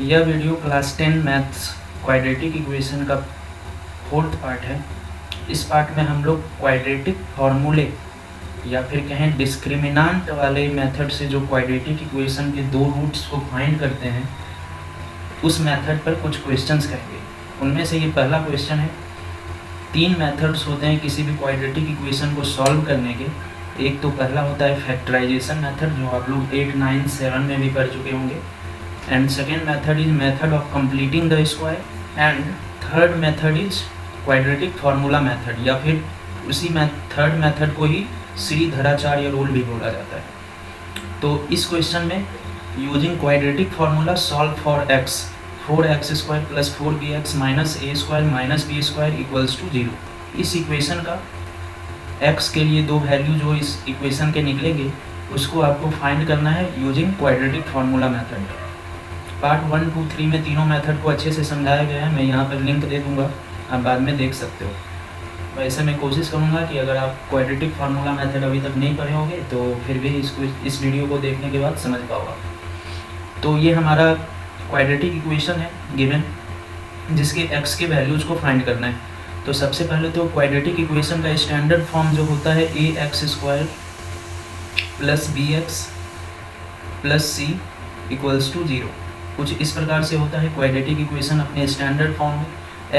यह video class 10 maths quadratic equation का 4th part है। इस पार्ट में हम लोग क्वाड्रेटिक फार्मूले या फिर कहें डिस्क्रिमिनांट वाले मेथड से जो क्वाड्रेटिक इक्वेशन के दो रूट्स को फाइंड करते हैं उस मेथड पर कुछ क्वेश्चंस करेंगे। उनमें से ये पहला क्वेश्चन है, 3 मेथड्स होते हैं किसी भी क्वाड्रेटिक इक्वेशन को सॉल्व करने के। एक तो पहला होता है फैक्टराइजेशन मेथड, जो आप लोग 8, 9, 7 में भी पढ़ चुके होंगे। And second method is method of completing the square and third method is quadratic formula method, या फिर उसी थर्ड मेथड को ही श्रीधराचार्य रूल भी बोला जाता है। तो इस क्वेश्चन में using quadratic formula solve for x 4x² + 4bx - a² - b² = 0। इस इक्वेशन का x के लिए दो वैल्यू जो इस इक्वेशन के निकलेंगे उसको आपको फाइंड करना है using quadratic formula method. Part 1, 2, 3 में तीनों मेथड को अच्छे से समझाया गया है। मैं यहाँ पर लिंक दे दूँगा, आप बाद में देख सकते हो। वैसे मैं कोशिश करूँगा कि अगर आप क्वाड्रेटिक फार्मूला मेथड अभी तक नहीं पढ़े होंगे तो फिर भी इस वीडियो को देखने के बाद समझ पाओगे। तो ये हमारा क्वाड्रेटिक इक्वेशन है गिवन, जिसके x के वैल्यूज़ को फाइंड करना है। तो सबसे पहले तो क्वाड्रेटिक इक्वेशन का स्टैंडर्ड फॉर्म जो होता है ax² + bx + c = 0। कुछ इस प्रकार से होता है क्वाड्रेटिक इक्वेशन अपने स्टैंडर्ड फॉर्म में।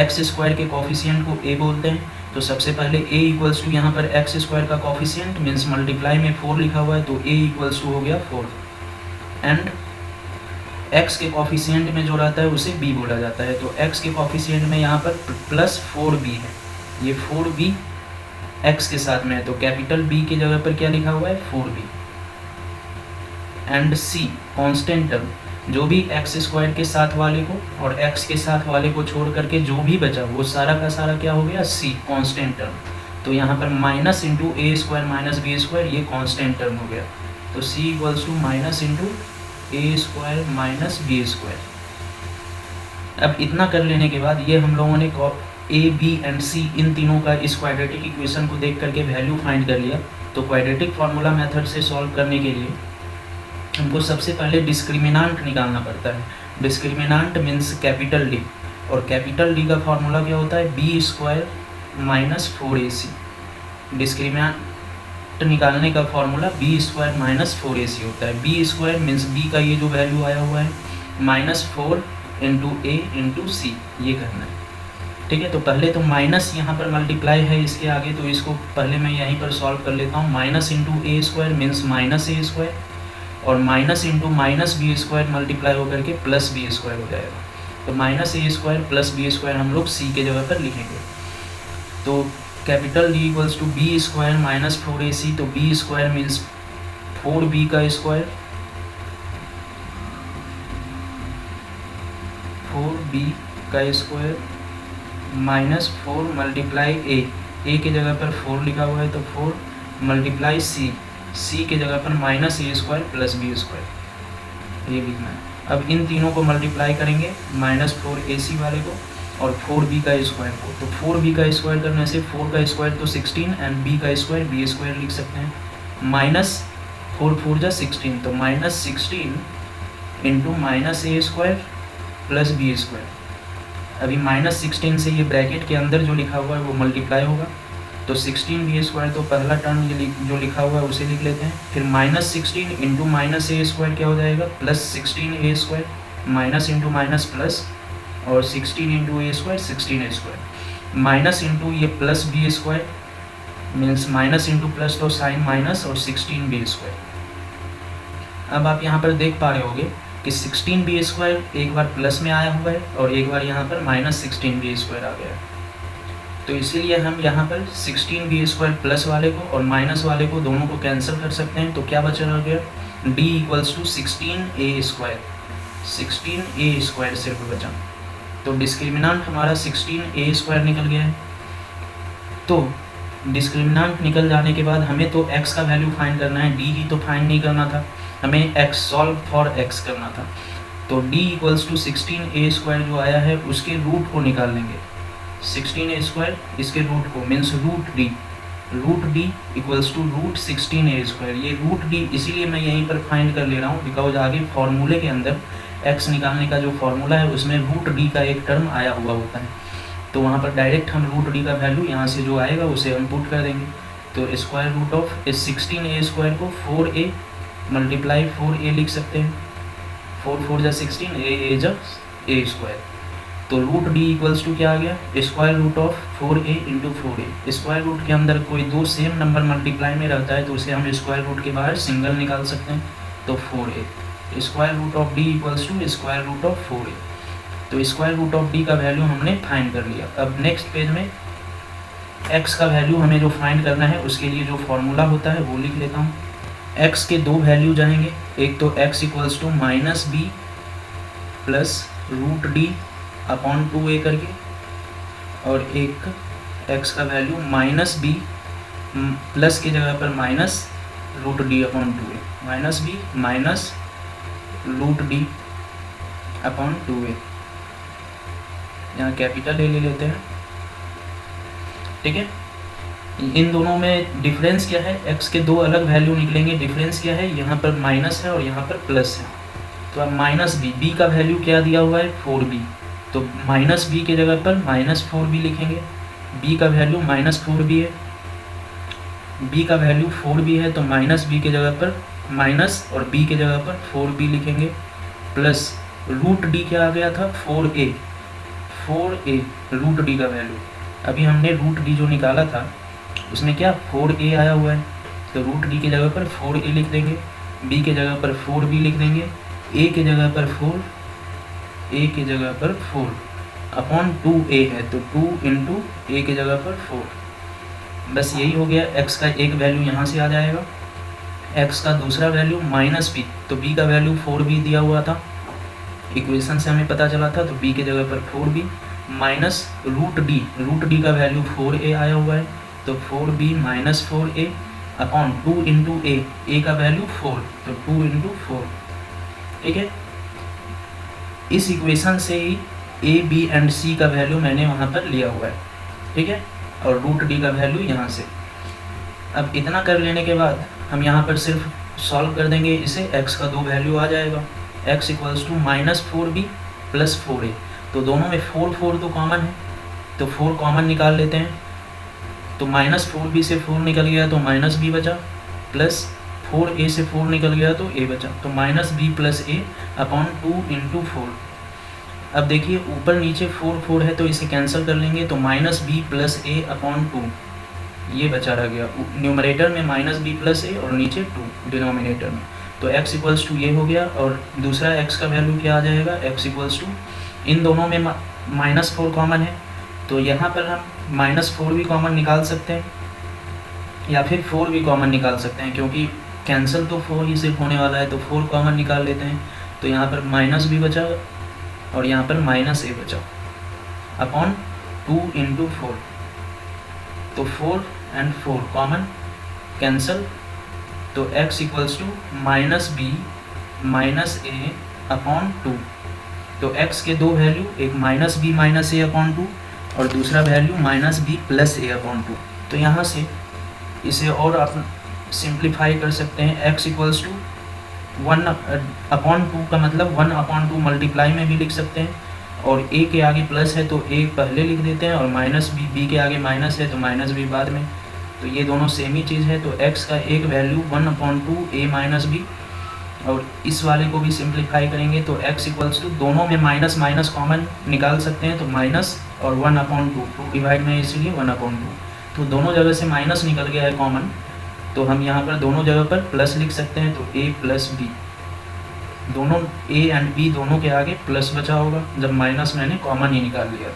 x² के कोफिशिएंट को a बोलते हैं। तो सबसे पहले a यहाँ पर x² का कोफिशिएंट मीन्स मल्टीप्लाई में 4 लिखा हुआ है, तो a हो गया 4। एंड x के कोफिशिएंट में जो रहता है उसे b बोला जाता है। तो x के कोफिशिएंट में यहाँ पर +4b है, ये 4b x के साथ में है, तो कैपिटल B की जगह पर क्या लिखा हुआ है 4b। And c constant term, जो भी x² के साथ वाले को और x के साथ वाले को छोड़ करके जो भी बचा वो सारा का सारा क्या हो गया c कांस्टेंट टर्म। तो यहाँ पर माइनस इंटू a² - b² ये कांस्टेंट टर्म हो गया। तो c = -a² - b²। अब इतना कर लेने के बाद ये हम लोगों ने a, b एंड c इन तीनों का इस क्वाड्रेटिक इक्वेशन को देख करके वैल्यू फाइंड कर लिया। तो क्वाड्रेटिक फार्मूला मेथड से सॉल्व करने के लिए हमको सबसे पहले डिस्क्रिमिनांट निकालना पड़ता है। डिस्क्रिमिनांट मीन्स कैपिटल D, और कैपिटल D का फार्मूला क्या होता है b² - 4ac। डिस्क्रिमिनांट निकालने का फार्मूला b² - 4ac होता है। b² मीन्स b का ये जो वैल्यू आया हुआ है -4 × a × c, ये करना है। ठीक है, तो पहले तो माइनस यहाँ पर मल्टीप्लाई है इसके आगे, तो इसको पहले मैं यहीं पर सॉल्व कर लेता हूँ। -a² मीन्स -a² और माइनस इंटू -b² मल्टीप्लाई होकर के +b² हो जाएगा। तो -a² + b² हम लोग c के जगह पर लिखेंगे। तो कैपिटल D = b² - 4ac, तो b² मीन्स 4b का स्क्वायर, 4b का स्क्वायर -4 मल्टीप्लाई a के जगह पर 4 लिखा हुआ है, तो 4 मल्टीप्लाई c के जगह पर -a² + b², ये लिखना है। अब इन तीनों को मल्टीप्लाई करेंगे -4ac वाले को और 4b का स्क्वायर को। तो 4b का स्क्वायर करने से 4 का स्क्वायर तो 16 एंड b का स्क्वायर b² लिख सकते हैं। -4 4 जा 16, तो -16 × -a² + b²। अभी -16 से ये ब्रैकेट के अंदर जो लिखा हुआ है वो मल्टीप्लाई होगा, तो 16b² तो पहला टर्म ये जो लिखा हुआ है उसे लिख लेते हैं। फिर -16 × -a² क्या हो जाएगा +16a² minus into minus plus और 16 into a² 16a²। Minus into ये +b² means minus into plus तो साइन माइनस और 16b²। अब आप यहाँ पर देख पा रहे होगे कि 16b² एक बार प्लस में आया हुआ है और एक बार यहाँ पर -16b² आ गया है। तो इसीलिए हम यहाँ पर 16b² प्लस वाले को और माइनस वाले को दोनों को कैंसिल कर सकते हैं। तो क्या बचा रह गया d = 16a², 16a² सिर्फ बचा। तो डिस्क्रिमिनांट हमारा 16a² निकल गया है। तो डिस्क्रिमिनांट निकल जाने के बाद हमें तो x का वैल्यू फाइंड करना है, d ही तो फाइंड नहीं करना था, हमें x सॉल्व फॉर x करना था। तो d = 16a² जो आया है उसके रूट को निकाल लेंगे। 16a² इसके रूट को मीन्स √d = √16a²। ये √d इसीलिए मैं यहीं पर फाइंड कर ले रहा हूँ बिकॉज आगे फॉर्मूले के अंदर एक्स निकालने का जो फॉर्मूला है उसमें रूट डी का एक टर्म आया हुआ होता है, तो वहाँ पर डायरेक्ट हम रूट डी का वैल्यू यहाँ से जो आएगा उसे हम पुट कर देंगे। तो स्क्वायर रूट ऑफ इस 16a स्क्वायर को 4a मल्टीप्लाई 4a लिख सकते हैं, 4 4 जा 16, a जा a स्क्वायर। तो रूट डी इक्वल्स टू क्या आ गया, square root of 4a into 4a। Square root के अंदर कोई दो सेम नंबर मल्टीप्लाई में रहता है तो उसे हम स्क्वायर रूट के बाहर सिंगल निकाल सकते हैं, तो 4a। Square root of D equals to square root of 4a। तो स्क्वायर रूट ऑफ डी का वैल्यू हमने फाइंड कर लिया। अब नेक्स्ट पेज में x का वैल्यू हमें जो फाइंड करना है उसके लिए जो फॉर्मूला होता है वो लिख लेता हूँ। x के दो वैल्यू जाएंगे, एक तो x equals to minus B plus root D upon 2a करके, और एक x का वैल्यू माइनस बी प्लस की जगह पर minus root D upon 2a, minus B minus root D upon 2a, यहाँ कैपिटल ए ले लेते हैं, ठीक है। इन दोनों में डिफरेंस क्या है, x के दो अलग वैल्यू निकलेंगे, डिफरेंस क्या है, यहाँ पर माइनस है और यहाँ पर प्लस है। तो अब माइनस बी का वैल्यू क्या दिया हुआ है 4b, तो माइनस बी के जगह पर माइनस 4b लिखेंगे। b का वैल्यू माइनस 4b है, b का वैल्यू 4b है, तो माइनस बी के जगह पर माइनस और b के जगह पर 4b लिखेंगे, प्लस रूट डी क्या आ गया था 4a रूट डी का वैल्यू। अभी हमने रूट डी जो निकाला था उसमें क्या 4a आया हुआ है, तो रूट डी की जगह पर 4a लिख देंगे, b के जगह पर 4b लिख देंगे, a के जगह पर 4 अपॉन 2a है, तो 2 इंटू a के जगह पर 4। बस यही हो गया। x का एक वैल्यू यहाँ से आ जाएगा, x का दूसरा वैल्यू माइनस b, तो b का वैल्यू 4b दिया हुआ था, इक्वेशन से हमें पता चला था, तो b के जगह पर 4b माइनस रूट डी का वैल्यू 4a आया हुआ है, तो 4b minus 4a upon 2 into a का वैल्यू 4, तो 2 इंटू 4, ठीक है। इस इक्वेशन से ही a b एंड c का वैल्यू मैंने वहाँ पर लिया हुआ है, ठीक है, और रूट डी का वैल्यू यहाँ से। अब इतना कर लेने के बाद हम यहाँ पर सिर्फ सॉल्व कर देंगे इसे, x का दो वैल्यू आ जाएगा, x equals to minus 4b plus 4a, तो दोनों में 4 तो कॉमन है, तो 4 कॉमन निकाल लेते हैं, तो माइनस 4b से 4 निकल गया तो माइनस b बचा, प्लस 4a से 4 निकल गया तो a बचा, तो minus b plus a upon 2 into 4। अब देखिए ऊपर नीचे 4 है तो इसे कैंसिल कर लेंगे, तो minus b plus a upon 2 ये बचा रह गया, न्यूमरेटर में माइनस b प्लस a और नीचे 2 डिनोमिनेटर में, तो x इक्वल्स टू ये हो गया। और दूसरा x का वैल्यू क्या आ जाएगा, x इक्वल्स टू, इन दोनों में माइनस 4 कॉमन है, तो यहाँ पर हम माइनस 4 भी कॉमन निकाल सकते हैं या फिर 4 भी कॉमन निकाल सकते हैं, क्योंकि कैंसिल तो 4 ही सिर्फ होने वाला है, तो 4 कॉमन निकाल लेते हैं, तो यहाँ पर माइनस भी बचा और यहाँ पर माइनस a बचा अपॉन 2 इंटू 4, तो 4 एंड 4 कॉमन कैंसिल, तो x equals to minus b minus a upon 2, तो x के दो वैल्यू, एक minus B minus a upon 2 और दूसरा value minus b plus a upon 2। तो यहाँ से इसे और आप सिंप्लीफाई कर सकते हैं, x इक्वल्स टू 1 अपॉन 2 का मतलब 1 अपॉन 2 मल्टीप्लाई में भी लिख सकते हैं, और a के आगे प्लस है तो a पहले लिख देते हैं, और माइनस b के आगे माइनस है तो माइनस b बाद में, तो ये दोनों सेम ही चीज़ है। तो x का एक value 1 upon 2 a minus b, और इस वाले को भी सिंप्लीफाई करेंगे तो x इक्वल्स टू, दोनों में माइनस माइनस कॉमन निकाल सकते हैं, तो माइनस और 1 अपॉन 2 डिवाइड में इसलिए 1 अपॉन 2, तो दोनों जगह से माइनस निकल गया है कॉमन, तो हम यहाँ पर दोनों जगह पर प्लस लिख सकते हैं, तो a प्लस b, दोनों a एंड b दोनों के आगे प्लस बचा होगा जब माइनस मैंने कॉमन ही निकाल लिया।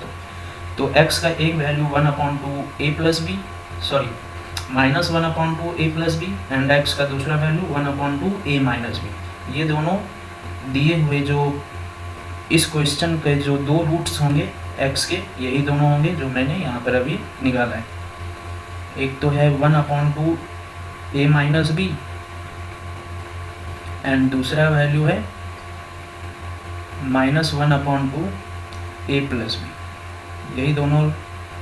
तो x का एक value 1 upon 2 a plus b, sorry minus 1 upon 2 a plus B, and x का दूसरा value 1 upon 2 a minus B. ये दोनों दिए हुए जो इस क्वेश्चन के जो दो रूट्स होंगे x के, यही दोनों होंगे जो मैंने यहाँ पर अभी निकाला है। एक तो है 1 upon 2 a minus B, and दूसरा वैल्यू है minus 1 upon 2 a plus B. यही दोनों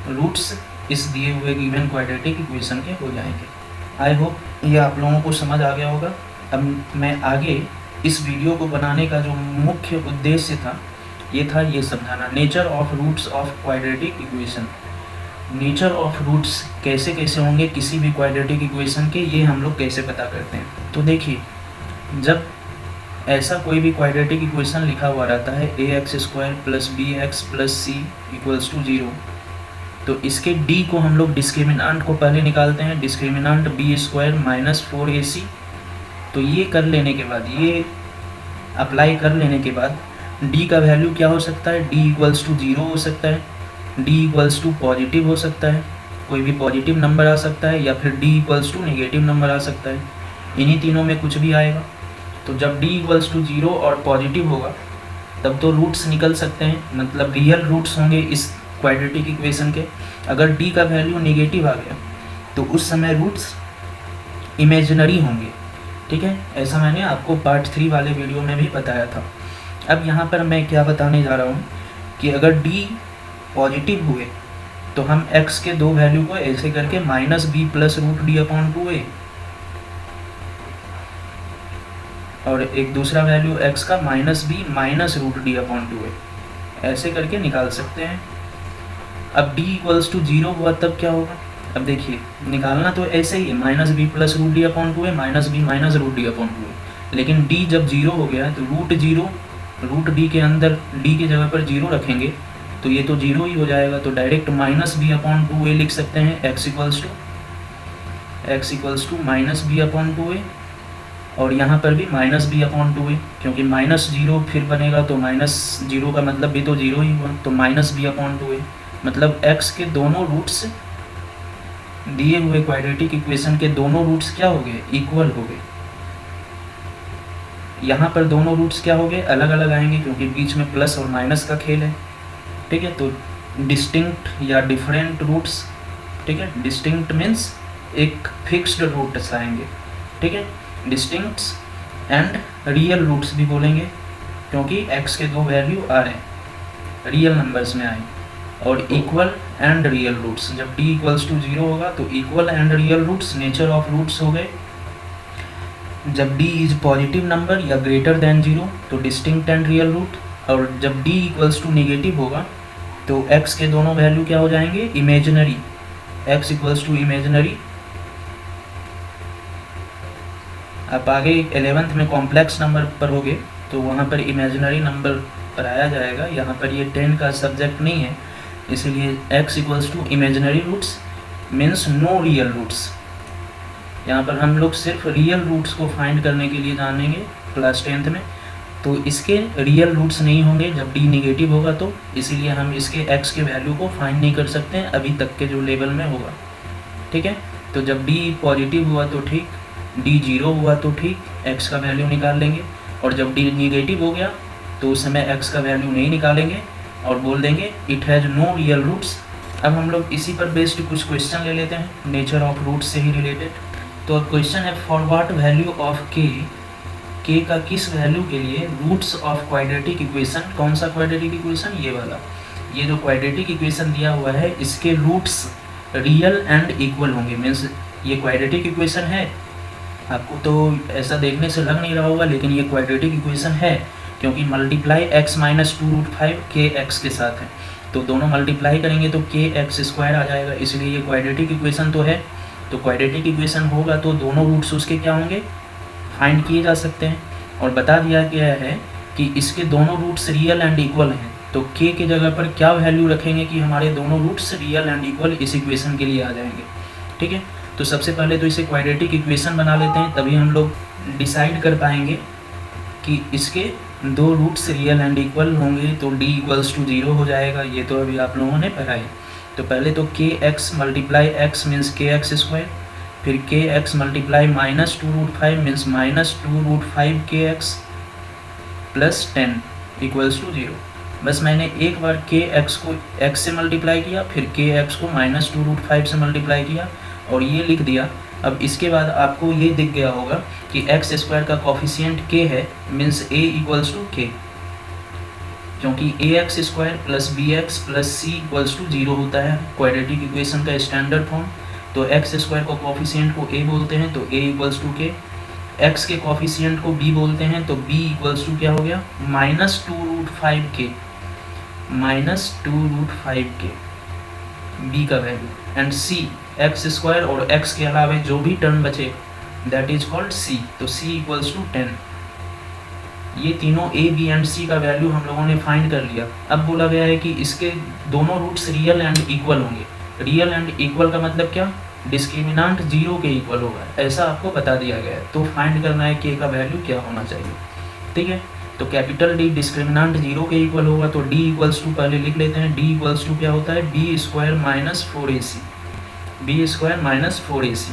रूट्स इस दिए हुए गिवन क्वाड्रेटिक इक्वेशन के हो जाएंगे। आई होप ये आप लोगों को समझ आ गया होगा। अब मैं आगे इस वीडियो को बनाने का जो मुख्य उद्देश्य था ये था ये समझाना, nature of roots of quadratic equation. Nature of roots कैसे कैसे होंगे किसी भी क्वाड्रेटिक इक्वेशन के, ये हम लोग कैसे पता करते हैं। तो देखिए, जब ऐसा कोई भी क्वाड्रेटिक इक्वेशन लिखा हुआ रहता है ax² + bx + c = 0, तो इसके d को हम लोग डिस्क्रिमिनांट को पहले निकालते हैं, डिस्क्रिमिनांट b² - 4ac। तो ये कर लेने के बाद, ये अप्लाई कर लेने के बाद d का वैल्यू क्या हो सकता है, d = 0 हो सकता है, d = पॉजिटिव हो सकता है, कोई भी पॉजिटिव नंबर आ सकता है, या फिर d = नेगेटिव नंबर आ सकता है। इन्हीं तीनों में कुछ भी आएगा। तो जब d = 0 और पॉजिटिव होगा तब तो रूट्स निकल सकते हैं, मतलब रियल रूट्स होंगे इस क्वाड्रेटिक इक्वेशन के। अगर d का वैल्यू नेगेटिव आ गया तो उस समय रूट्स इमेजिनरी होंगे, ठीक है। ऐसा मैंने आपको पार्ट 3 वाले वीडियो में भी बताया था। अब यहाँ पर मैं क्या बताने जा रहा हूँ कि अगर d पॉजिटिव हुए तो हम x के दो वैल्यू को ऐसे करके -b + √d/2a और एक दूसरा वैल्यू x का -b - √d/2a ऐसे करके निकाल सकते हैं। अब d = 0 हुआ तब क्या होगा, अब देखिए निकालना तो ऐसे ही है, -b + √d/2a -b - √d/2a, लेकिन d जब 0 हो गया तो √d के अंदर d की जगह पर 0 रखेंगे तो ये तो 0 ही हो जाएगा। तो डायरेक्ट -b/2a लिख सकते हैं, x = -b/2a, और यहाँ पर भी -b/2a, क्योंकि -0 फिर बनेगा तो -0 का मतलब भी तो 0 ही हुआ, तो -b/2a मतलब x के दोनों रूट्स दिए हुए क्वाड्रेटिक इक्वेशन के दोनों रूट्स क्या हो गए, इक्वल हो गए। यहाँ पर दोनों रूट्स क्या हो गए, अलग अलग आएंगे, क्योंकि बीच में प्लस और माइनस का खेल है, ठीक है। तो डिस्टिंक्ट या डिफरेंट रूट्स, ठीक है, डिस्टिंक्ट मीन्स एक फिक्स्ड रूट्स आएंगे, ठीक है। डिस्टिंक्ट्स एंड रियल रूट्स भी बोलेंगे, क्योंकि x के दो वैल्यू आ रहे हैं, रियल नंबर्स में आए। और इक्वल एंड रियल रूट्स, जब d = 0 होगा तो equal and real roots, nature of roots हो गए। जब d इज पॉजिटिव नंबर या ग्रेटर देन 0 तो डिस्टिंक्ट एंड रियल रूट, और जब d = नेगेटिव होगा तो x के दोनों वैल्यू क्या हो जाएंगे, इमेजिनरी, x = इमेजिनरी। आप आगे 11th में कॉम्प्लेक्स नंबर पर होगे तो वहाँ पर इमेजिनरी नंबर पर आया जाएगा। यहाँ पर ये 10 का सब्जेक्ट नहीं है, इसलिए x = imaginary roots means no real roots. यहाँ पर हम लोग सिर्फ रियल रूट्स को फाइंड करने के लिए जानेंगे क्लास 10th में, तो इसके रियल रूट्स नहीं होंगे जब d नेगेटिव होगा, तो इसीलिए हम इसके x के वैल्यू को फाइंड नहीं कर सकते हैं अभी तक के जो लेवल में होगा, ठीक है। तो जब d पॉजिटिव हुआ तो ठीक, d 0 हुआ तो ठीक, x का वैल्यू निकाल लेंगे, और जब d नेगेटिव हो गया तो उस समय x का वैल्यू नहीं निकालेंगे और बोल देंगे it has no real roots. अब हम लोग इसी पर बेस्ड कुछ क्वेश्चन ले लेते हैं, नेचर ऑफ रूट्स से ही रिलेटेड। तो क्वेश्चन है, for what value of k का किस वैल्यू के लिए रूट्स ऑफ क्वाड्रेटिक इक्वेशन, कौन सा क्वाड्रेटिक इक्वेशन, ये वाला, ये जो क्वाड्रेटिक इक्वेशन दिया हुआ है इसके रूट्स रियल एंड इक्वल होंगे। मीन्स ये क्वाड्रेटिक इक्वेशन है, आपको तो ऐसा देखने से लग नहीं रहा होगा, लेकिन ये क्वाड्रेटिक इक्वेशन है क्योंकि मल्टीप्लाई x - 2√5 kx के साथ है, तो दोनों मल्टीप्लाई करेंगे तो kx² आ जाएगा, इसलिए ये क्वाड्रेटिक इक्वेशन तो है। तो क्वाड्रेटिक इक्वेशन होगा तो दोनों रूट्स उसके क्या होंगे, फाइंड किए जा सकते हैं। और बता दिया गया है कि इसके दोनों रूट्स रियल एंड इक्वल हैं, तो k के जगह पर क्या वैल्यू रखेंगे कि हमारे दोनों रूट्स रियल एंड इक्वल इस इक्वेशन के लिए आ जाएंगे, ठीक है। तो सबसे पहले तो इसे क्वाड्रेटिक इक्वेशन बना लेते हैं, तभी हम लोग डिसाइड कर पाएंगे कि इसके दो रूट्स रियल एंड इक्वल होंगे। तो d = 0 हो जाएगा, ये तो अभी आप लोगों ने पढ़ा है। तो पहले तो kx × x मीन्स kx², फिर kx × -2√5 मीन्स -2√5kx + 10 = 0। बस मैंने एक बार kx को x से मल्टीप्लाई किया, फिर kx को -2√5 से मल्टीप्लाई किया और ये लिख दिया। अब इसके बाद आपको ये दिख गया होगा कि x² का कॉफिशिएंट k है, मीन्स a = k, क्योंकि ax² + bx + c = 0 होता है क्वाड्रेटिक इक्वेशन का स्टैंडर्ड फॉर्म। तो x² को कॉफिशिएंट को a बोलते हैं, तो a = k, x के कॉफिशिएंट को b बोलते हैं, तो b इक्वल्स टू क्या हो गया -2√5k, -2√5k b का value, and c x square और x के अलावा जो भी टर्म बचे दैट इज कॉल्ड c, तो c इक्वल्स टू 10। ये तीनों a, b एंड c का वैल्यू हम लोगों ने फाइंड कर लिया। अब बोला गया है कि इसके दोनों रूट्स रियल एंड इक्वल होंगे। रियल एंड इक्वल का मतलब क्या, डिस्क्रिमिनांट 0 के इक्वल होगा, ऐसा आपको बता दिया गया है। तो फाइंड करना है k का वैल्यू क्या होना चाहिए, ठीक है। तो कैपिटल D डिस्क्रिमिनांट 0 के इक्वल होगा, तो D इक्वल्स टू पहले लिख लेते हैं, D इक्वल्स टू क्या होता है b square minus 4ac, b square minus 4ac,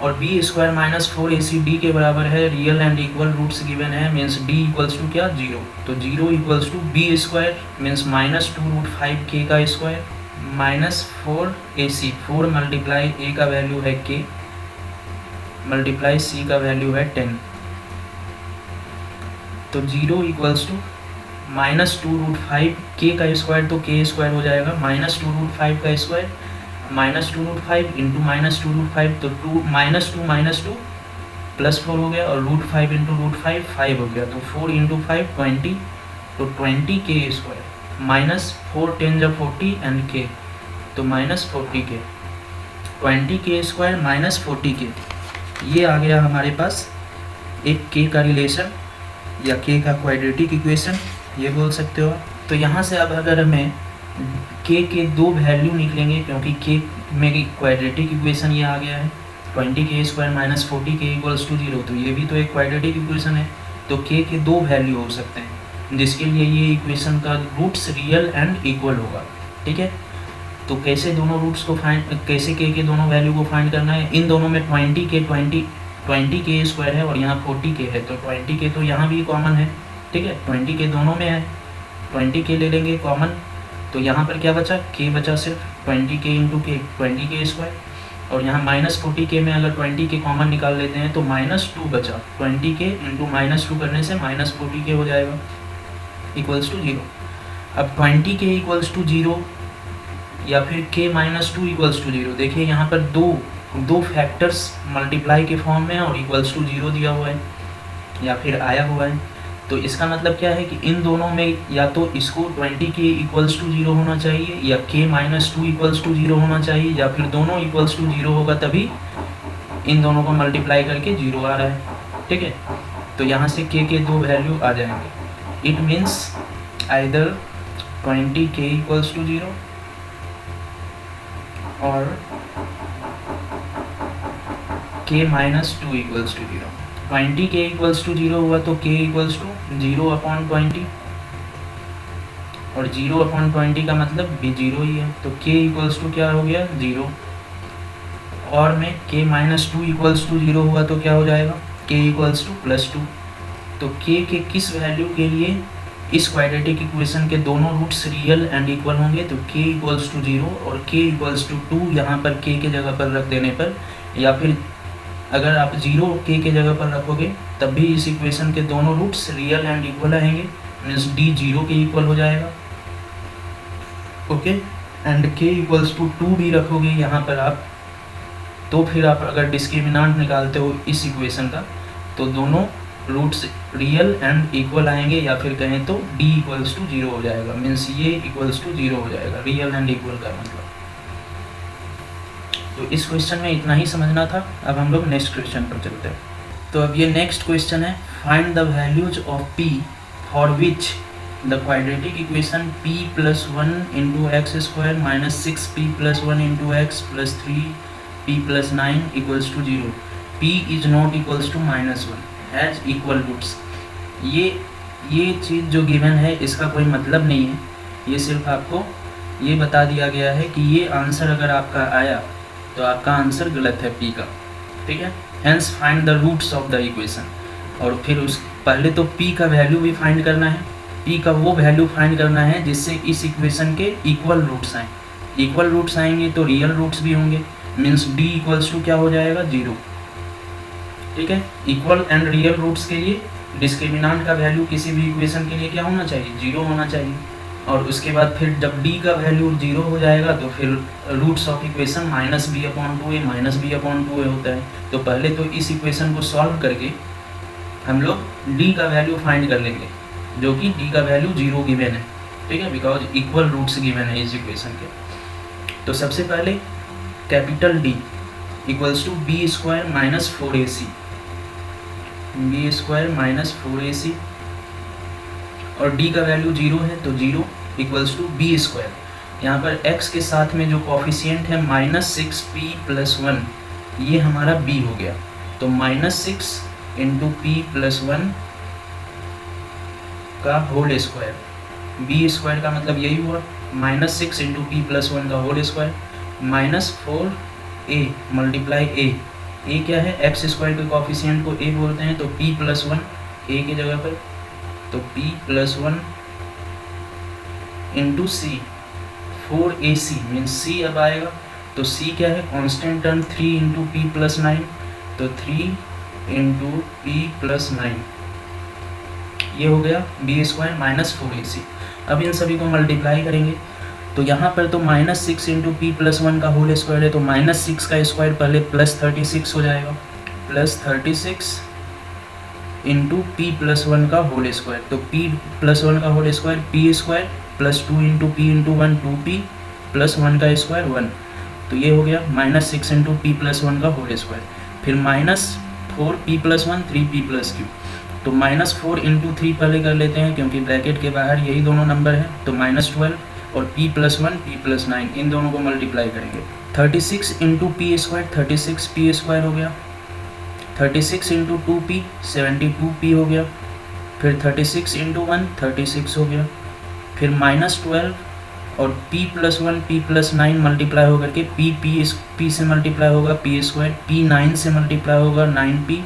और b square minus 4ac d के बराबर है। Real and equal roots given है, मीन्स d इक्वल्स टू क्या 0, तो 0 equals to b square means -2√5k का square minus 4ac, 4 multiply a का value है k मल्टीप्लाई c का वैल्यू है 10, तो 0 इक्वल्स टू -2√5k का स्क्वायर, तो k स्क्वायर हो जाएगा -2√5 का स्क्वायर -2√5 इंटू -2√5, तो 2 -2 +4 हो गया, और √5 इंटू √5 5 हो गया, तो 4 इंटू 5 20, तो 20k स्क्वायर माइनस 4 10 जब 40 एंड k, तो -40k, 20k square minus 40k। ये आ गया हमारे पास एक k का रिलेशन या k का क्वाड्रेटिक इक्वेशन, ये बोल सकते हो। तो यहाँ से अब अगर हमें k के दो वैल्यू निकलेंगे, क्योंकि k में क्वाड्रेटिक इक्वेशन ये आ गया है 20k square minus 40k equals to 0, तो ये भी तो एक क्वाड्रेटिक इक्वेशन है। तो k के दो वैल्यू हो सकते हैं, जिसके लिए ये इक्वेशन का रूट्स रियल एंड इक्वल होगा, ठीक है। तो कैसे दोनों रूट्स को फाइंड, कैसे k के दोनों वैल्यू को फाइंड करना है, इन दोनों में 20k स्क्वायर है और यहाँ 40k है, तो 20k तो यहाँ भी कॉमन है, ठीक है, 20k दोनों में है, 20k ले लेंगे कॉमन, तो यहाँ पर क्या बचा, k बचा सिर्फ 20k into k 20k square, और यहाँ -40k में अगर 20k कॉमन निकाल लेते हैं तो -2 बचा, 20k इंटू -2 करने से -40k हो जाएगा इक्वल्स टू 0। अब 20k इक्वल्स टू 0 या फिर k -2 इक्वल्स टू 0, देखिए यहाँ पर दो फैक्टर्स मल्टीप्लाई के फॉर्म में और इक्वल्स टू 0 दिया हुआ है या फिर आया हुआ है। तो इसका मतलब क्या है कि इन दोनों में या तो इसको 20k इक्वल्स टू 0 होना चाहिए या k -2 इक्वल्स टू 0 होना चाहिए, या फिर दोनों इक्वल्स टू 0 होगा, तभी इन दोनों को मल्टीप्लाई करके 0 आ रहा है, ठीक है। तो यहाँ से k के दो वैल्यू आ जाएंगे, it means either 20k equals to 0 और k -2 equals to 0। 20k equals to 0 हुआ तो k इक्वल्स टू 0/20, और 0/20 का मतलब भी 0 ही है, तो k इक्वल्स टू क्या हो गया 0, और में k -2 इक्वल्स टू 0 हुआ तो क्या हो जाएगा k इक्वल्स टू +2। तो k के किस वैल्यू के लिए इस क्वाड्रेटिक इक्वेशन के दोनों रूट्स रियल एंड इक्वल होंगे, तो k इक्वल्स टू 0 और k इक्वल्स टू 2 यहाँ पर k के जगह पर रख देने पर, या फिर अगर आप 0 k के जगह पर रखोगे तब भी इस इक्वेशन के दोनों रूट्स रियल एंड इक्वल आएंगे, मीन्स d 0 के इक्वल हो जाएगा, okay. And k equals to 2 भी रखोगे यहाँ पर आप, तो फिर आप अगर डिस्क्रिमिनांट निकालते हो इस इक्वेशन का, तो दोनों रूट्स रियल एंड इक्वल आएंगे, या फिर कहें तो d इक्वल्स टू 0 हो जाएगा, मीन्स ये इक्वल्स टू 0 हो जाएगा, रियल एंड इक्वल का मतलब। तो इस क्वेश्चन में इतना ही समझना था। अब हम लोग नेक्स्ट क्वेश्चन पर चलते हैं। तो अब ये नेक्स्ट क्वेश्चन है, find the values of p for which the quadratic equation p + 1 into X square minus 6p + 1 into X plus 3p + 9 equals to 0, p is not equals to -1 has equal roots. ये चीज़ जो given है इसका कोई मतलब नहीं है, ये सिर्फ आपको ये बता दिया गया है कि ये आंसर अगर आपका आया तो आपका आंसर गलत है p का, ठीक है। Hence find the roots of the equation, और फिर उस पहले तो p का वैल्यू भी फाइंड करना है, p का वो वैल्यू फाइंड करना है जिससे इस इक्वेशन के इक्वल रूट्स आएँ। इक्वल रूट्स आएंगे तो रियल रूट्स भी होंगे, मीन्स d इक्वल्स टू क्या हो जाएगा 0, ठीक है। इक्वल एंड रियल रूट्स के लिए डिस्क्रिमिनांट का वैल्यू किसी भी इक्वेशन के लिए क्या होना चाहिए 0 होना चाहिए, और उसके बाद फिर जब d का वैल्यू 0 हो जाएगा तो फिर roots of equation -b/2a -b/2a होता है। तो पहले तो इस इक्वेशन को सॉल्व करके हम लोग डी का वैल्यू फाइंड कर लेंगे, जो कि डी का वैल्यू 0 गिवन है, ठीक है, बिकॉज इक्वल रूट्स गिवन है इस इक्वेशन के। तो सबसे पहले capital D equals to B square minus 4ac, B square minus 4ac, और डी का वैल्यू 0 है तो 0 इक्वल्स टू बी स्क्वायर। यहाँ पर x के साथ में जो कॉफिशिएंट है -6p + 1, ये हमारा b हो गया। तो -6 × p + 1 का होल स्क्वायर, b स्क्वायर का मतलब यही हुआ, -6 × p + 1 का whole square, -4a multiply a क्या है, x स्क्वायर के कॉफिशिएंट को a बोलते हैं, तो p + 1 a की जगह पर, तो p + 1 × c, 4ac means c अब आएगा, तो c क्या है, कांस्टेंट टर्म 3 × p + 9, तो 3 × p + 9, ये हो गया b स्क्वायर माइनस 4ac। अब इन सभी को मल्टीप्लाई करेंगे, तो यहाँ पर तो -6 × p + 1 का होल स्क्वायर है, तो -6 का स्क्वायर पहले +36 हो जाएगा, +36 × p + 1 का होल स्क्वायर, तो p + 1 का whole square p square +2 × p × 1 2p + 1 का स्क्वायर 1, तो ये हो गया -6 × p + 1 का होल स्क्वायर, फिर -4p + 1 3p + q, तो -4 × 3 पहले कर लेते हैं क्योंकि ब्रैकेट के बाहर यही दोनों नंबर हैं, तो -12 और p + 1 p + 9 इन दोनों को मल्टीप्लाई करेंगे, 36 × p स्क्वायर 36p स्क्वायर हो गया, 36 × 2p 72p हो गया, फिर 36 × 1 36 हो गया, फिर -12 और p + 1 p + 9 मल्टीप्लाई होकर के p से मल्टीप्लाई होगा p स्क्वायर, p 9 से मल्टीप्लाई होगा 9p,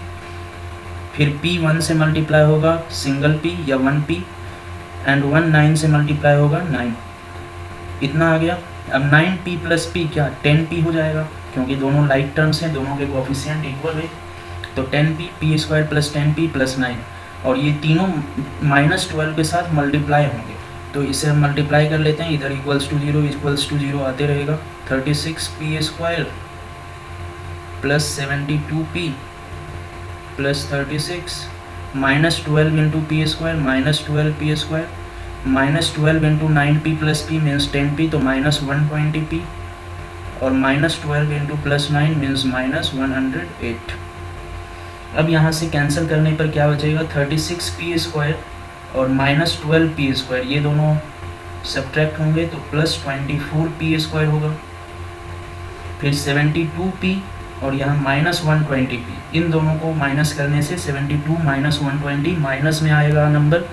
फिर p 1 से मल्टीप्लाई होगा सिंगल p या 1p, एंड 1 9 से मल्टीप्लाई होगा 9, इतना आ गया। अब 9p + p क्या 10p हो जाएगा, क्योंकि दोनों लाइक टर्म्स हैं, दोनों के कोएफिशिएंट इक्वल है, तो 10p p स्क्वायर + 10p + 9, और ये तीनों -12 के साथ मल्टीप्लाई होंगे, तो इसे हम मल्टीप्लाई कर लेते हैं, इधर =0 आते रहेगा, 36p square + 72p + 36 -12 × p square -12p square -12 × 9p + p means 10p, तो -120p, और -12 × +9 मीन्स -108। अब यहाँ से कैंसिल करने पर क्या बचेगा, 36p स्क्वायर और -12p स्क्वायर, ये दोनों सब्ट्रैक्ट होंगे तो +24p स्क्वायर होगा, फिर 72p और यहाँ -120p, इन दोनों को माइनस करने से 72 - 120 माइनस में आएगा नंबर,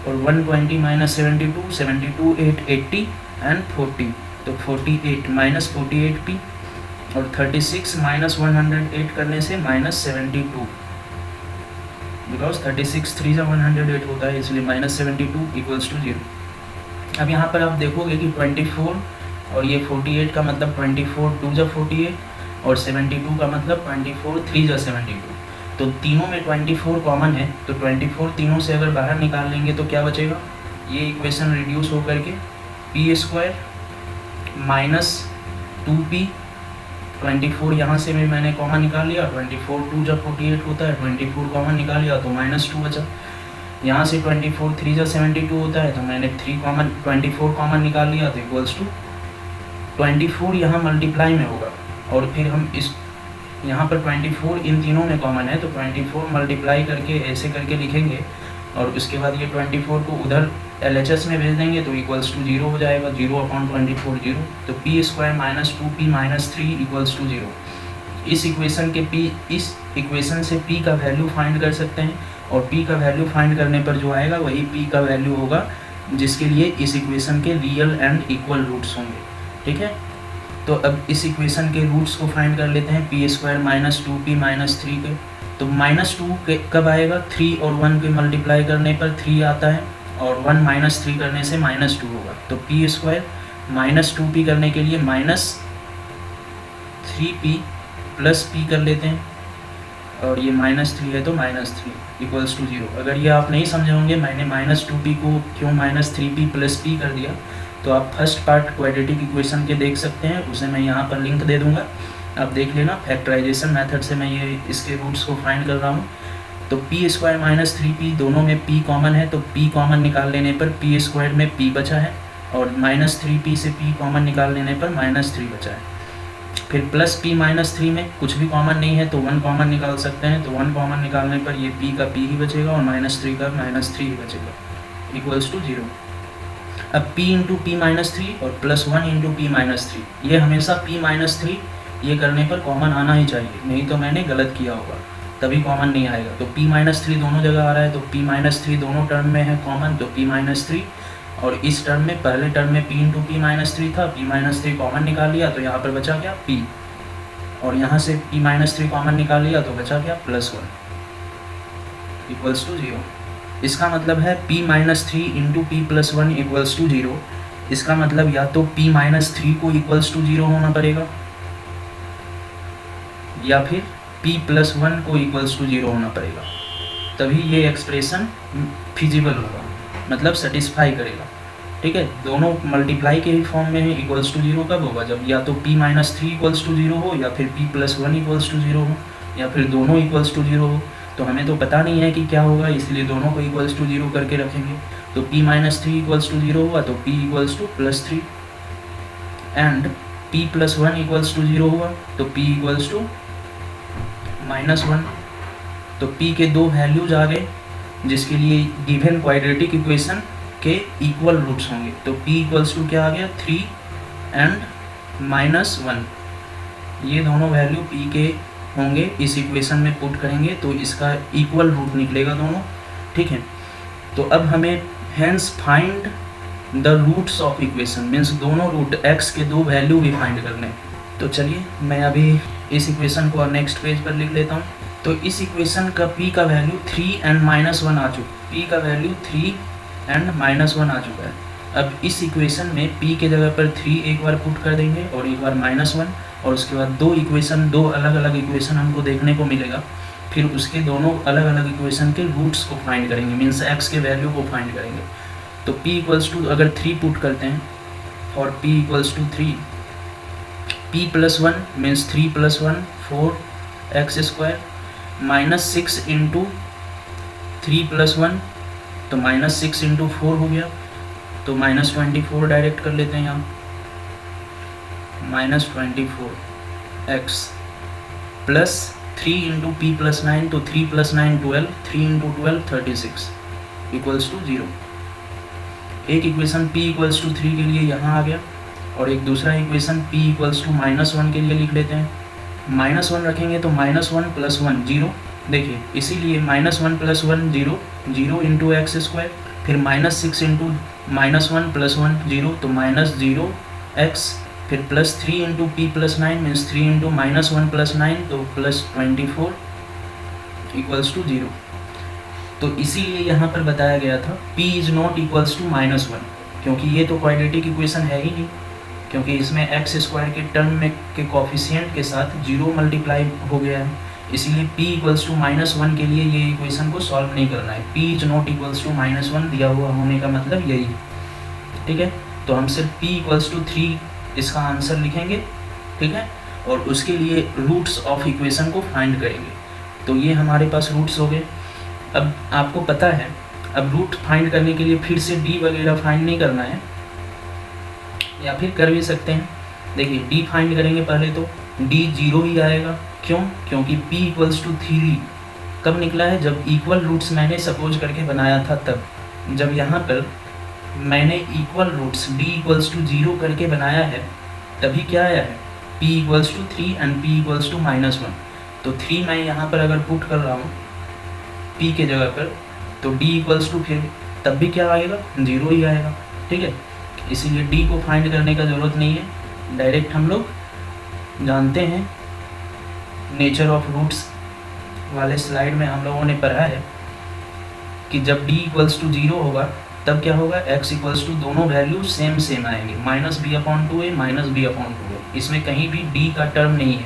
और 120 - 72 72 8 80 एंड 40, तो 48 -48p, और 36 - 108 करने से -72, बिकॉज 36 3 × 108 होता है, इसलिए -72 = 0। अब यहाँ पर आप देखोगे कि 24 और ये 48 का मतलब 24 2 × 48, और 72 का मतलब 24 3 × 72, तो तीनों में 24 कॉमन है, तो 24 तीनों से अगर बाहर निकाल लेंगे तो क्या बचेगा, ये इक्वेशन रिड्यूस होकर के p स्क्वायर -2p, 24 यहाँ से भी मैंने कॉमन निकाल लिया, 24 2 × 48 होता है, 24 कॉमन निकाल लिया तो -2 बचा, यहाँ से 24 3 × 72 होता है, तो मैंने 24 कॉमन निकाल लिया, तो इक्वल्स टू 24 यहाँ मल्टीप्लाई में होगा, और फिर हम इस यहाँ पर 24 इन तीनों में कॉमन है, तो 24 मल्टीप्लाई करके ऐसे करके लिखेंगे, और उसके बाद ये 24 को उधर LHS में भेज देंगे, तो इक्वल्स टू 0 हो जाएगा, 0/24 0, तो p स्क्वायर -2p - 3 = 0। इस इक्वेशन से p का वैल्यू फाइंड कर सकते हैं, और p का वैल्यू फाइंड करने पर जो आएगा वही p का वैल्यू होगा, जिसके लिए इस इक्वेशन के रियल एंड इक्वल रूट्स होंगे, ठीक है। तो अब इस इक्वेशन के रूट्स को फाइंड कर लेते हैं, p स्क्वायर -2p - 3 के, तो -2 के कब आएगा, 3 और 1 के मल्टीप्लाई करने पर 3 आता है, और 1 - 3 करने से -2 होगा, तो p स्क्वायर -2p करने के लिए -3p + p कर लेते हैं, और ये -3 है तो -3 = 0। अगर ये आप नहीं समझे होंगे मैंने -2p को क्यों -3p + p कर दिया, तो आप फर्स्ट पार्ट क्वाड्रेटिक इक्वेशन के देख सकते हैं, उसे मैं यहाँ पर लिंक दे दूँगा, आप देख लेना। फैक्टराइजेशन मेथड से मैं ये इसके रूट्स को फाइंड कर रहा हूँ, तो पी स्क्वायर माइनस 3p दोनों में p कॉमन है, तो p कॉमन निकाल लेने पर p स्क्वायर में p बचा है, और माइनस 3p से p कॉमन निकाल लेने पर -3 बचा है। फिर प्लस p माइनस 3 में कुछ भी कॉमन नहीं है तो 1 कॉमन निकाल सकते हैं, तो 1 कॉमन निकालने पर ये p का p ही बचेगा और -3 का -3 ही बचेगा, इक्वल्स टू 0। अब p इंटू पी माइनस 3 और +1 इंटू पी माइनस 3, ये हमेशा p माइनस 3 ये करने पर कॉमन आना ही चाहिए, नहीं तो मैंने गलत किया होगा, तभी कॉमन नहीं आएगा। तो p माइनस 3 दोनों जगह आ रहा है, तो p माइनस 3 दोनों टर्म में है कॉमन, तो p माइनस 3, और इस टर्म में पहले टर्म में p इंटू पी माइनस 3 था, p माइनस 3 कॉमन निकाल लिया तो यहाँ पर बचा क्या p, और यहाँ से p माइनस 3 कॉमन निकाल लिया तो बचा क्या +1 इक्वल्स टू 0। इसका मतलब है p minus 3 into P plus 1 equals to 0। इसका मतलब या तो p माइनस 3 को इक्वल्स टू 0 होना पड़ेगा, या फिर p प्लस 1 को इक्वल्स टू 0 होना पड़ेगा, तभी ये एक्सप्रेशन फिजिबल होगा, मतलब सेटिस्फाई करेगा। ठीक है, दोनों मल्टीप्लाई के ही फॉर्म में है। इक्वल्स टू 0 कब होगा, जब या तो p माइनस 3 इक्वल्स टू 0 हो, या फिर p प्लस 1 इक्वल्स टू 0 हो, या फिर दोनों इक्वल्स टू 0 हो। तो हमें तो पता नहीं है कि क्या होगा, इसलिए दोनों को इक्वल्स टू 0 करके रखेंगे। तो p माइनस 3 इक्वल्स टू 0 हुआ तो p equals to +3, and p plus 1 equals to 0 हुआ तो p इक्वल्स टू -1। तो p के दो वैल्यूज आ गए जिसके लिए गिवन क्वाड्रेटिक इक्वेशन के इक्वल रूट्स होंगे। तो p इक्वल्स टू क्या आ गया 3 एंड -1, ये दोनों वैल्यू p के होंगे, इस इक्वेशन में पुट करेंगे तो इसका इक्वल रूट निकलेगा दोनों। ठीक है, तो अब हमें hence find the roots of equation, means दोनों रूट x के दो वैल्यू भी फाइंड करने। तो चलिए मैं अभी इस इक्वेशन को नेक्स्ट पेज पर लिख लेता हूँ। तो इस इक्वेशन का p का वैल्यू 3 एंड -1 आ चुका, p का वैल्यू 3 एंड -1 आ चुका है। अब इस इक्वेशन में p के जगह पर 3 एक बार पुट कर देंगे और एक बार -1, और उसके बाद दो अलग अलग इक्वेशन हमको देखने को मिलेगा। फिर उसके दोनों अलग अलग इक्वेशन के रूट्स को फाइंड करेंगे, मीन्स x के वैल्यू को फाइंड करेंगे। तो p इक्वल्स टू अगर 3 पुट करते हैं और p equals to 3, p plus 1 means 3 + 1 4x² -6 into 3 + 1 तो -6 इंटू 4 हो गया, तो -24 डायरेक्ट कर लेते हैं यहाँ, -24x plus 3 into P plus 9 तो 3 + 9 12, 3 इंटू 12 36 इक्वल्स टू 0। एक इक्वेशन p इक्वल्स टू 3 के लिए यहाँ आ गया, और एक दूसरा इक्वेशन p इक्वल्स टू -1 के लिए लिख लेते हैं। -1 रखेंगे तो -1 + 1 0, देखिए इसीलिए -1 + 1 0, 0 इंटू x², फिर -6 इंटू -1 + 1 0 तो -0x, फिर +3 into P plus 9 means 3 into -1 + 9 तो +24 इक्वल्स टू 0। तो इसीलिए यहाँ पर बताया गया था p is not equals to -1, क्योंकि ये तो क्वाड्रेटिक इक्वेशन है ही नहीं, क्योंकि इसमें x² के टर्म में के कोफिशिएंट के साथ 0 मल्टीप्लाई हो गया है, इसलिए p इक्वल्स टू -1 के लिए ये इक्वेशन को सॉल्व नहीं करना है। p is not equals to -1 दिया हुआ होने का मतलब यही है। ठीक है, तो हम सिर्फ p इक्वल्स टू 3 इसका आंसर लिखेंगे। ठीक है, और उसके लिए रूट्स ऑफ इक्वेशन को फाइंड करेंगे। तो ये हमारे पास रूट्स हो गए। अब आपको पता है, अब रूट फाइंड करने के लिए फिर से d वगैरह फाइंड नहीं करना है, या फिर कर भी सकते हैं। देखिए d फाइंड करेंगे पहले तो d 0 ही आएगा, क्यों? क्योंकि p इक्वल्स टू 3 कब निकला है, जब इक्वल रूट्स मैंने सपोज करके बनाया था तब। जब यहाँ पर मैंने equal roots d equals to 0 करके बनाया है तभी क्या आया है, p equals to 3 and p equals to -1। तो 3 मैं यहाँ पर अगर पुट कर रहा हूँ p के जगह पर, तो d इक्वल्स टू फिर तब भी क्या आएगा, 0 ही आएगा। ठीक है, इसीलिए d को फाइंड करने का ज़रूरत नहीं है, डायरेक्ट हम लोग जानते हैं, नेचर ऑफ रूट्स वाले स्लाइड में हम लोगों ने पढ़ा है कि जब d इक्वल्स टू 0 होगा तब क्या होगा, x इक्वल्स टू दोनों वैल्यू सेम आएंगे, -b/2a -b/2a। इसमें कहीं भी d का टर्म नहीं है,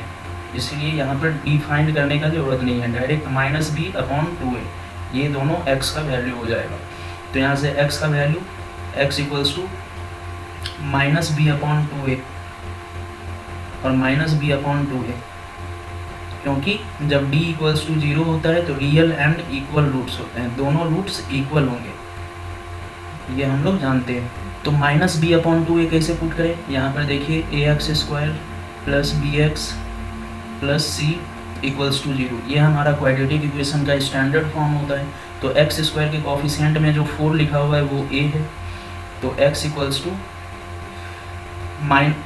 इसलिए यहाँ पर d फाइंड करने का ज़रूरत नहीं है, डायरेक्ट -b/2a, ये दोनों x का वैल्यू हो जाएगा। तो यहाँ से x का value x equals to -b/2a और -b/2a क्योंकि जब d इक्वल्स टू 0 होता है तो रियल एंड इक्वल रूट्स होते हैं, दोनों रूट्स इक्वल होंगे, ये हम लोग जानते हैं। तो माइनस बी अपॉन 2a कैसे पुट करें, यहाँ पर देखिए ax² plus bx plus c equals to 0, ये हमारा क्वाड्रेटिक इक्वेशन का स्टैंडर्ड फॉर्म होता है। तो x² के कोफिशिएंट में जो 4 लिखा हुआ है वो a है, तो x इक्वल्स टू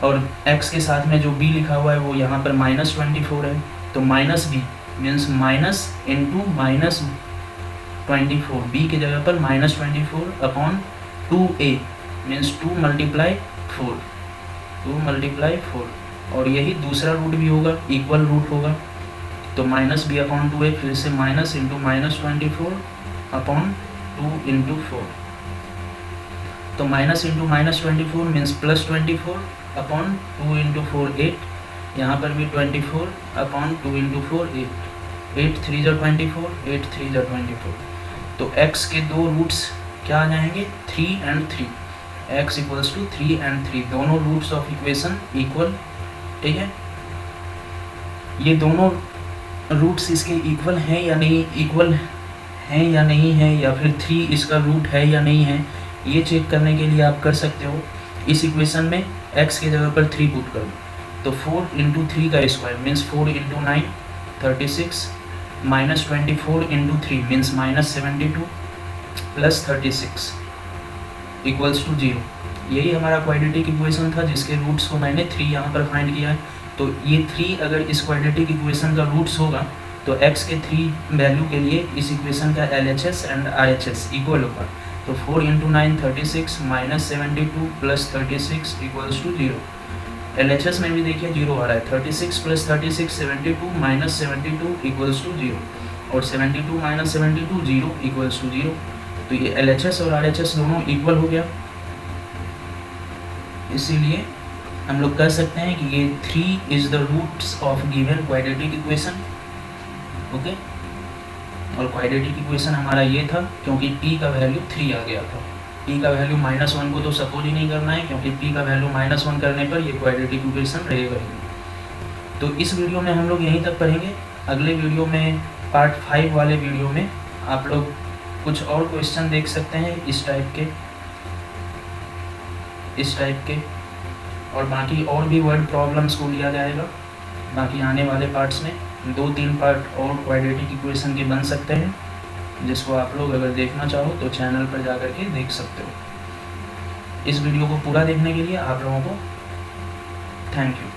और x के साथ में जो b लिखा हुआ है वो यहाँ पर -24 है, तो minus B means minus into -24, b की जगह पर -24 अपॉन 2a मीन्स 2 मल्टीप्लाई 4, और यही दूसरा रूट भी होगा, इक्वल रूट होगा। तो माइनस बी अपॉन 2a फिर से माइनस इंटू -24 अपॉन 2 इंटू 4, तो minus into -24 means plus 24 upon 2 into 4 8, यहाँ पर भी 24 अपॉन 2 इंटू 4 8 3 × 24, 8 3 × 24। तो x के दो रूट्स क्या आ जाएंगे, 3 और 3, x इक्वल्स टू 3 और 3, दोनों रूट्स ऑफ इक्वेशन इक्वल, ठीक है। ये दोनों रूट्स इसके इक्वल हैं या नहीं, इक्वल हैं या नहीं है, या फिर 3 इसका रूट है या नहीं है, ये चेक करने के लिए आप कर सकते हो, इस इक्वेशन में x की जगह पर 3 पुट कर दो, तो 4 इंटू 3 का square means 4 into 9 36, -24 into 3 means -72 plus 36 equals to 0। यही हमारा क्वाड्रेटिक इक्वेशन था जिसके रूट्स को मैंने 3 यहाँ पर फाइंड किया है। तो ये 3 अगर इस क्वाड्रेटिक इक्वेशन का रूट्स होगा तो x के 3 वैल्यू के लिए इस इक्वेशन का LHS एंड RHS इक्वल होगा। तो 4 into 9 36 -72 plus 36 equals to 0। LHS में भी देखिए 0 आ रहा है, 36 प्लस 36 72 -72 इक्वल्स टू 0, और 72 -72 0 इक्वल्स टू 0। तो ये LHS और RHS दोनों इक्वल हो गया, इसीलिए हम लोग कह सकते हैं कि ये 3 is the roots of given quadratic equation. Okay, और क्वाड्रेटिक इक्वेशन हमारा ये था क्योंकि p का वैल्यू 3 आ गया था। p का वैल्यू -1 को तो सपोज ही नहीं करना है, क्योंकि p का वैल्यू -1 करने पर ये क्वाड्रेटिक इक्वेशन रहेगा ही। तो इस वीडियो में हम लोग यहीं तक पढ़ेंगे। अगले वीडियो में पार्ट 5 वाले वीडियो में आप लोग कुछ और क्वेश्चन देख सकते हैं इस टाइप के, और बाकी और भी वर्ड प्रॉब्लम्स को लिया जाएगा। बाकी आने वाले पार्ट्स में 2-3 पार्ट और क्वाड्रेटिक इक्वेशन के बन सकते हैं, जिसको आप लोग अगर देखना चाहो तो चैनल पर जा कर के देख सकते हो। इस वीडियो को पूरा देखने के लिए आप लोगों को थैंक यू।